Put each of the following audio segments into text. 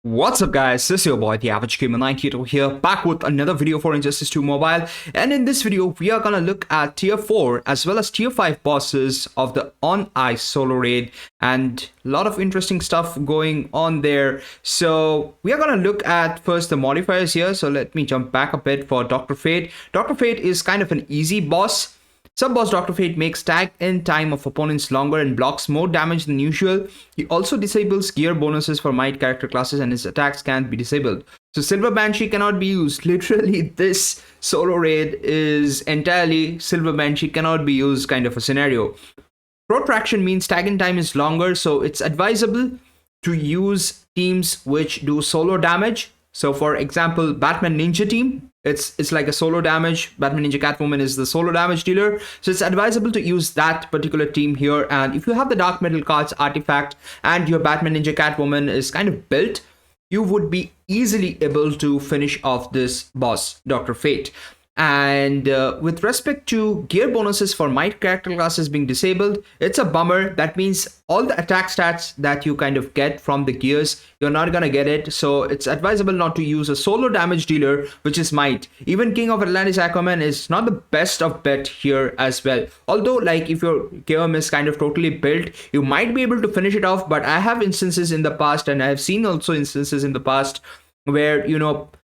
What's up guys, this is your boy the average gamer 98 here, back with another video for Injustice 2 Mobile. And in this video we are gonna look at tier 4 as well as tier 5 bosses of the On Ice solo raid, and a lot of interesting stuff going on there. So we are gonna look at first the modifiers here. So let me jump back a bit for Dr. Fate. Dr. Fate is kind of an easy boss. Sub-boss Dr. Fate makes tag in time of opponents longer and blocks more damage than usual. He also disables gear bonuses for might character classes, and his attacks can't be disabled. So Silver Banshee cannot be used. Literally, this solo raid is entirely Silver Banshee cannot be used kind of a scenario. Protraction means tag in time is longer, so it's advisable to use teams which do solo damage. So for example, Batman Ninja team, it's like a solo damage. Batman Ninja Catwoman is the solo damage dealer. So it's advisable to use that particular team here. And if you have the Dark Metal cards artifact and your Batman Ninja Catwoman is kind of built, you would be easily able to finish off this boss, Dr. Fate. And with respect to gear bonuses for might character classes being disabled, it's a bummer. That means all the attack stats that you kind of get from the gears, you're not gonna get it. So it's advisable not to use a solo damage dealer, which is might. Even King of Atlantis Aquaman is not the best of bet here as well. Although, like, if your KOAM is kind of totally built, you might be able to finish it off. But I have instances in the past, and I have seen also instances in the past where,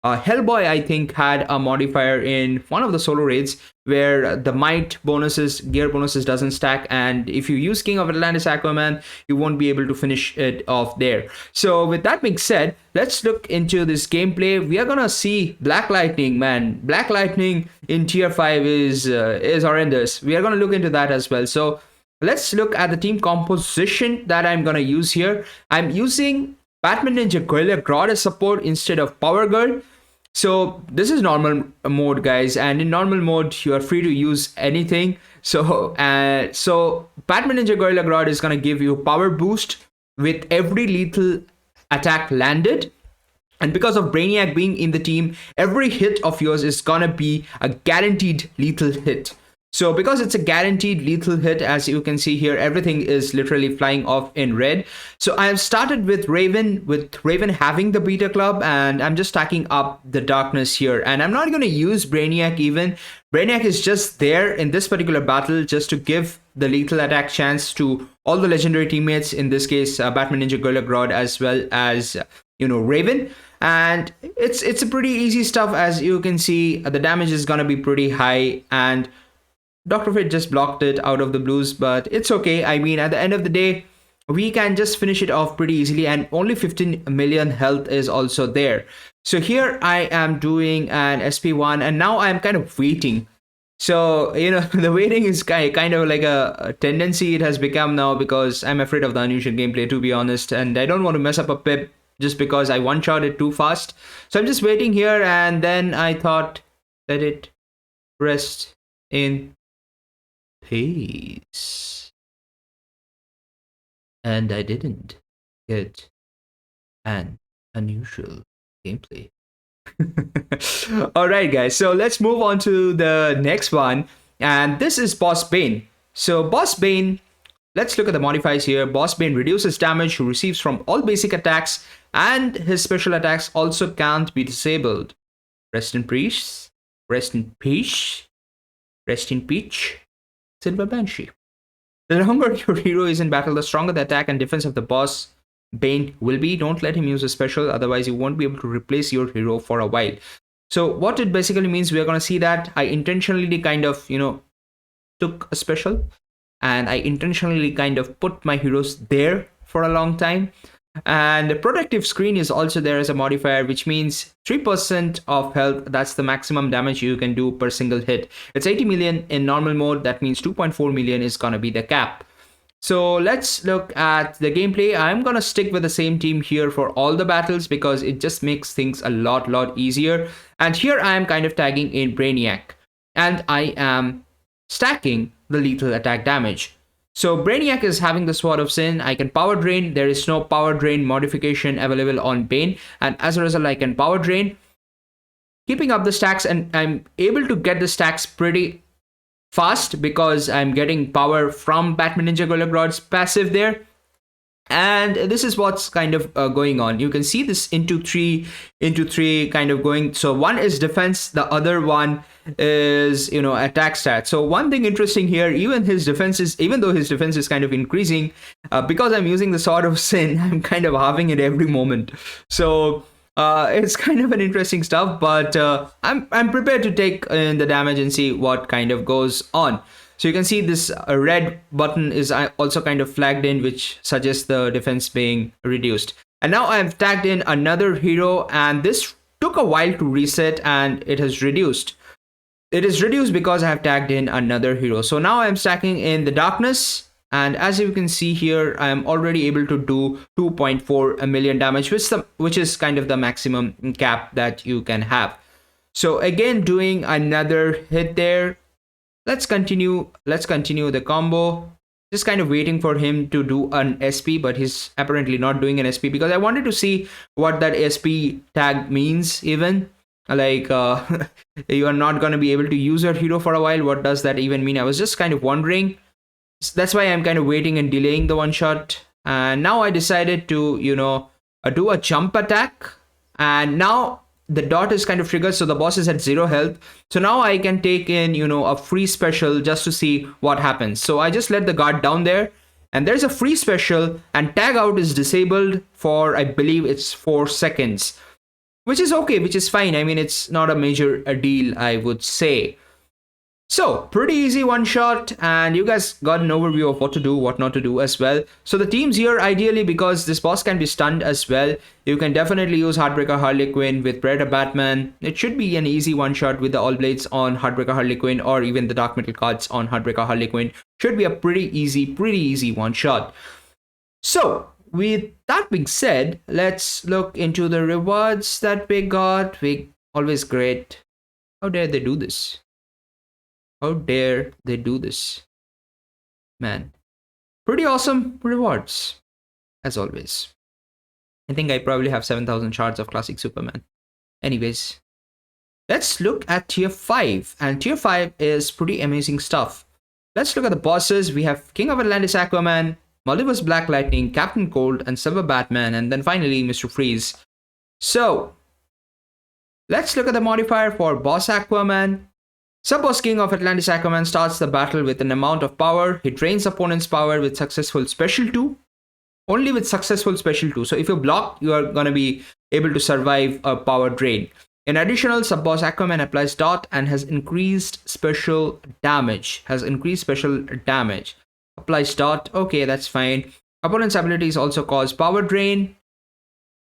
Hellboy, I think, had a modifier in one of the solo raids where the might bonuses, gear bonuses doesn't stack, and if you use King of Atlantis Aquaman, you won't be able to finish it off there. So with that being said, let's look into this gameplay. We are gonna see Black Lightning, man. Black Lightning in tier 5 is horrendous. We are gonna look into that as well. So let's look at the team composition that I'm gonna use here. I'm using Batman Ninja Gorilla Grodd as support instead of Power Girl. So this is normal mode, guys, and in normal mode you are free to use anything. So Batman Ninja Gorilla Grodd is gonna give you power boost with every lethal attack landed. And because of Brainiac being in the team, every hit of yours is gonna be a guaranteed lethal hit. So because it's a guaranteed lethal hit, as you can see here, everything is literally flying off in red. So I have started with Raven having the beta club, and I'm just stacking up the darkness here. And I'm not going to use Brainiac even. Brainiac is just there in this particular battle just to give the lethal attack chance to all the legendary teammates, in this case Batman Ninja Gorilla Grodd as well as Raven. And it's a pretty easy stuff. As you can see, the damage is going to be pretty high, and Dr. Fate just blocked it out of the blues, but it's okay. I mean, at the end of the day, we can just finish it off pretty easily, and only 15 million health is also there. So here I am doing an SP1, and now I'm kind of waiting. So, the waiting is kind of like a tendency it has become now, because I'm afraid of the unusual gameplay, to be honest, and I don't want to mess up a pip just because I one-shot it too fast. So I'm just waiting here, and then I thought, let it rest in peace. And I didn't get an unusual gameplay. Alright guys, so let's move on to the next one, and this is Boss Bane. So Boss Bane, let's look at the modifiers here. Boss Bane reduces damage he receives from all basic attacks, and his special attacks also can't be disabled. Rest in peace. Rest in peace. Rest in peace. Silver Banshee. The longer your hero is in battle, the stronger the attack and defense of the boss Bane will be. Don't let him use a special, otherwise you won't be able to replace your hero for a while. So what it basically means, we are going to see that I intentionally kind of, took a special, and I intentionally kind of put my heroes there for a long time. And the protective screen is also there as a modifier, which means 3% of health. That's the maximum damage you can do per single hit. It's 80 million in normal mode. That means 2.4 million is gonna be the cap. So let's look at the gameplay. I'm gonna stick with the same team here for all the battles, because it just makes things a lot easier. And here I am kind of tagging in Brainiac, and I am stacking the lethal attack damage. So Brainiac is having the Sword of Sin. I can power drain. There is no power drain modification available on Bain, and as a result I can power drain, keeping up the stacks, and I'm able to get the stacks pretty fast because I'm getting power from Batman Ninja Gorilla Grodd's passive there. And this is what's kind of going on. You can see this into three kind of going. So one is defense, the other one is, you know, attack stat. So one thing interesting here, even though his defense is kind of increasing, because I'm using the Sword of Sin, I'm kind of halving it every moment. So it's kind of an interesting stuff, but I'm prepared to take in the damage and see what kind of goes on. So you can see this red button is also kind of flagged in, which suggests the defense being reduced. And now I've tagged in another hero, and this took a while to reset, and it has reduced. It is reduced because I have tagged in another hero. So now I'm stacking in the darkness, and as you can see here, I am already able to do 2.4 million damage, which is kind of the maximum cap that you can have. So again, doing another hit there. Let's continue the combo. Just kind of waiting for him to do an SP, but he's apparently not doing an SP, because I wanted to see what that SP tag means. Even like you are not going to be able to use your hero for a while. What does that even mean? I was just kind of wondering. That's why I'm kind of waiting and delaying the one shot. And now I decided to, you know, do a jump attack. And now the dot is kind of triggered, so the boss is at 0 health. So now I can take in, you know, a free special just to see what happens. So I just let the guard down there, and there's a free special, and tag out is disabled for, I believe it's 4 seconds, which is okay, which is fine. I mean, it's not a major deal, I would say. So pretty easy one shot, and you guys got an overview of what to do, what not to do as well. So the teams here, ideally, because this boss can be stunned as well, you can definitely use Heartbreaker Harley Quinn with Predator Batman. It should be an easy one shot with the All Blades on Heartbreaker Harley Quinn, or even the Dark Metal cards on Heartbreaker Harley Quinn. Should be a pretty easy one shot. So with that being said, let's look into the rewards that we got. We always great. How dare they do this? How dare they do this? Man. Pretty awesome rewards, as always. I think I probably have 7,000 shards of classic Superman. Anyways, let's look at tier 5. And tier 5 is pretty amazing stuff. Let's look at the bosses. We have King of Atlantis Aquaman, Modifiers Black Lightning, Captain Cold, and Silver Batman, and then finally Mr. Freeze. So, let's look at the modifier for Boss Aquaman. Sub-boss King of Atlantis Aquaman starts the battle with an amount of power. He drains opponent's power with successful special 2. Only with successful special 2. So if you block, you are going to be able to survive a power drain. In addition, sub-boss Aquaman applies dot and has increased special damage. Applies dot. Okay, that's fine. Opponent's abilities also cause power drain.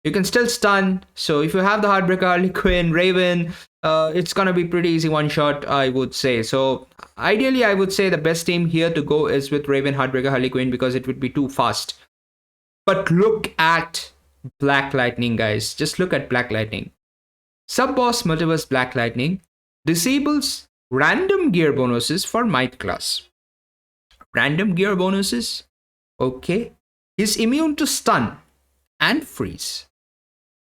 You can still stun. So if you have the Heartbreaker Harley Quinn, Raven, it's gonna be pretty easy one shot, I would say. So ideally, I would say the best team here to go is with Raven, Heartbreaker Harley Quinn, because it would be too fast. But look at Black Lightning, guys. Just look at Black Lightning. Sub-boss Multiverse Black Lightning disables random gear bonuses for Might class. Random gear bonuses? Okay. He's immune to stun and freeze.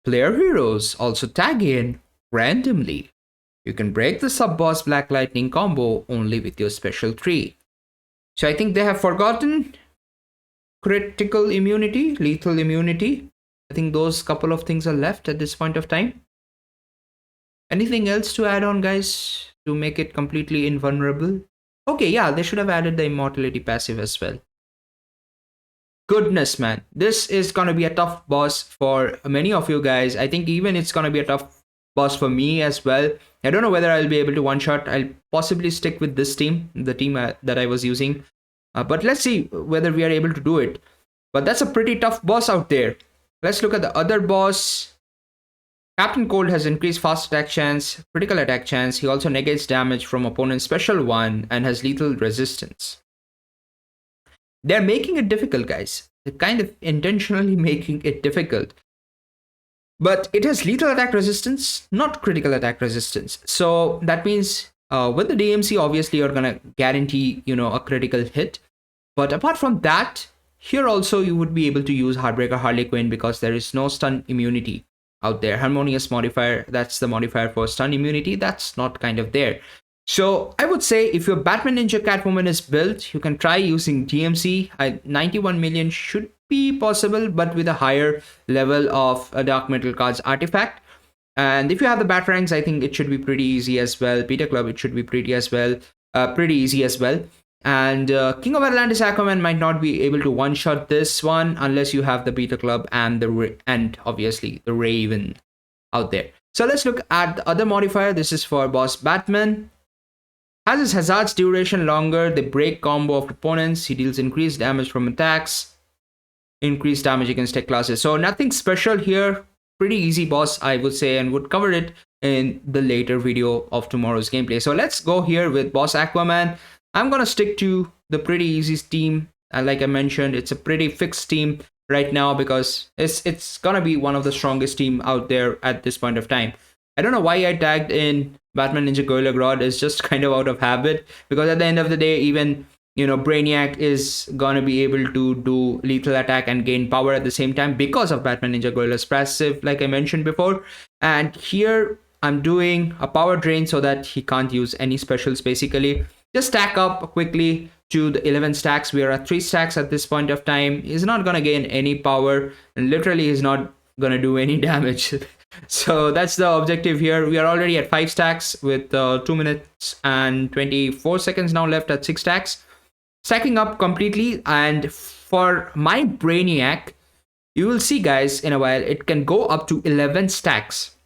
Player heroes also tag in randomly. You can break the sub-boss Black Lightning combo only with your special 3. So I think they have forgotten critical immunity, lethal immunity. I think those couple of things are left at this point of time. Anything else to add on, guys, to make it completely invulnerable? Okay, yeah, they should have added the immortality passive as well. Goodness, man, this is gonna be a tough boss for many of you guys. I think even it's gonna be a tough boss for me as well. I don't know whether I'll be able to one shot. I'll possibly stick with this team, the team that I was using, but let's see whether we are able to do it. But that's a pretty tough boss out there. Let's look at the other boss. Captain Cold has increased fast attack chance, critical attack chance. He also negates damage from opponent's special 1 and has lethal resistance. They're making it difficult, guys. They're kind of intentionally making it difficult. But it has lethal attack resistance, not critical attack resistance. So that means with the DMC, obviously, you're going to guarantee, a critical hit. But apart from that, here also you would be able to use Heartbreaker Harley Quinn because there is no stun immunity out there. Harmonious modifier, that's the modifier for stun immunity. That's not kind of there. So I would say if your Batman Ninja Catwoman is built, you can try using DMC. 91 million should be possible, but with a higher level of a Dark Metal Cards artifact. And if you have the Batarangs, I think it should be pretty easy as well. Peter Club, it should be pretty easy as well. And King of Atlantis Aquaman might not be able to one-shot this one unless you have the Beta Club and obviously the Raven out there. So let's look at the other modifier. This is for Boss Batman. Has his hazards duration longer, the break combo of opponents. He deals increased damage from attacks, increased damage against tech classes. So nothing special here. Pretty easy boss, I would say, and would cover it in the later video of tomorrow's gameplay. So let's go here with Boss Aquaman. I'm gonna stick to the pretty easy team. And like I mentioned, it's a pretty fixed team right now because it's gonna be one of the strongest team out there at this point of time. I don't know why I tagged in Batman Ninja Gorilla Grodd. It's just kind of out of habit, because at the end of the day, even Brainiac is gonna be able to do lethal attack and gain power at the same time because of Batman Ninja Gorilla's passive, like I mentioned before. And here I'm doing a power drain so that he can't use any specials. Basically, just stack up quickly to the 11 stacks. We are at 3 stacks at this point of time. He's not gonna gain any power, and literally he's not gonna do any damage. So that's the objective here. We are already at 5 stacks with 2 minutes and 24 seconds now left at 6 stacks. Stacking up completely. And for my Brainiac, you will see, guys, in a while, it can go up to 11 stacks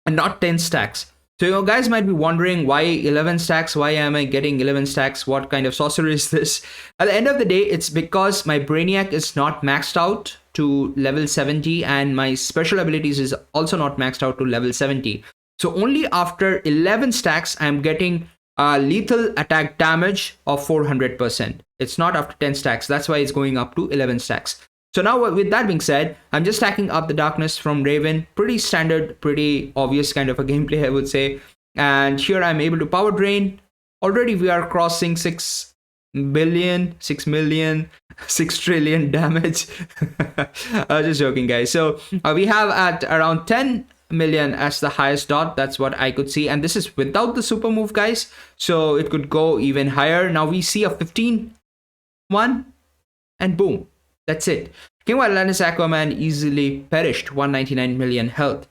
and not 10 stacks. So you guys might be wondering, why 11 stacks? Why am I getting 11 stacks? What kind of sorcery is this? At the end of the day, it's because my Brainiac is not maxed out to level 70 and my special abilities is also not maxed out to level 70. So only after 11 stacks, I'm getting lethal attack damage of 400%. It's not after 10 stacks. That's why it's going up to 11 stacks. So now with that being said, I'm just stacking up the darkness from Raven. Pretty standard, pretty obvious kind of a gameplay, I would say. And here I'm able to power drain. Already we are crossing 6 billion, 6 million, 6 trillion damage. Just joking, guys. So we have at around 10 million as the highest dot. That's what I could see. And this is without the super move, guys. So it could go even higher. Now we see a 15 one and boom. That's it. King of Atlantis Aquaman easily perished, 199 million health.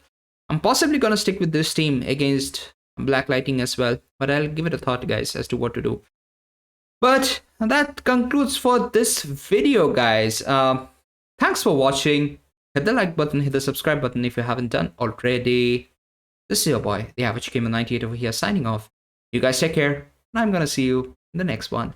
I'm possibly gonna stick with this team against Black Lightning as well, but I'll give it a thought, guys, as to what to do. But that concludes for this video, guys. Thanks for watching. Hit the like button, hit the subscribe button if you haven't done already. This is your boy, the Average Gamer 98 over here, signing off. You guys take care, and I'm gonna see you in the next one.